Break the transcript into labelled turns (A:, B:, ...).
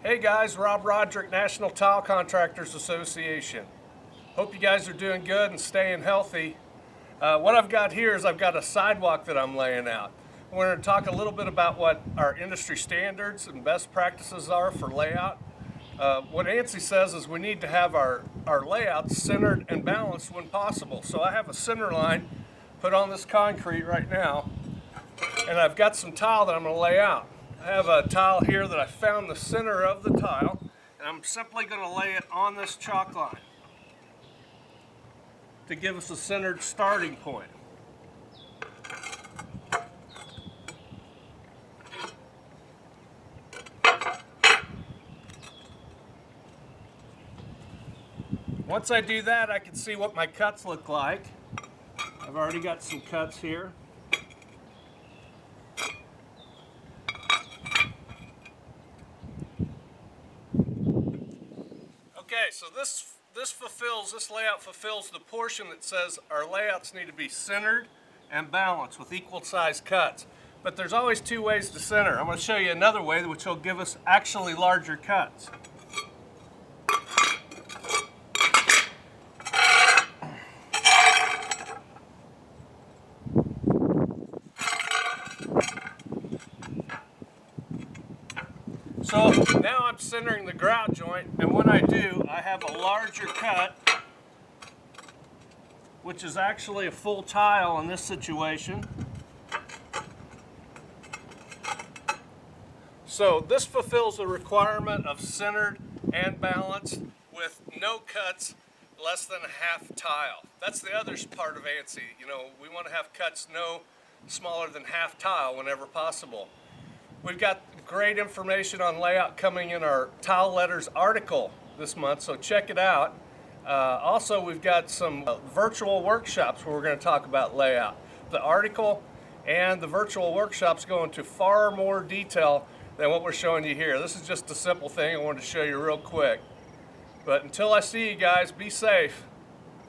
A: Hey guys, Rob Roderick, National Tile Contractors Association. Hope you guys are doing good and staying healthy. What I've got here is I've got a sidewalk that I'm laying out. We're going to talk a little bit about what our industry standards and best practices are for layout. What ANSI says is we need to have our layouts centered and balanced when possible. So I have a center line put on this concrete right now, and I've got some tile that I'm going to lay out. I have a tile here that I found the center of the tile, and I'm simply going to lay it on this chalk line to give us a centered starting point. Once I do that, I can see what my cuts look like. I've already got some cuts here. Okay, so this layout fulfills the portion that says our layouts need to be centered and balanced with equal size cuts. But there's always two ways to center. I'm going to show you another way which will give us actually larger cuts. So now I'm centering the grout joint, and when I do, I have a larger cut, which is actually a full tile in this situation. So this fulfills the requirement of centered and balanced with no cuts less than a half tile. That's the other part of ANSI. You know, we want to have cuts no smaller than half tile whenever possible. We've got great information on layout coming in our TileLetters article this month, so check it out. Also, we've got some virtual workshops where we're going to talk about layout. The article and the virtual workshops go into far more detail than what we're showing you here. This is just a simple thing I wanted to show you real quick. But until I see you guys, be safe.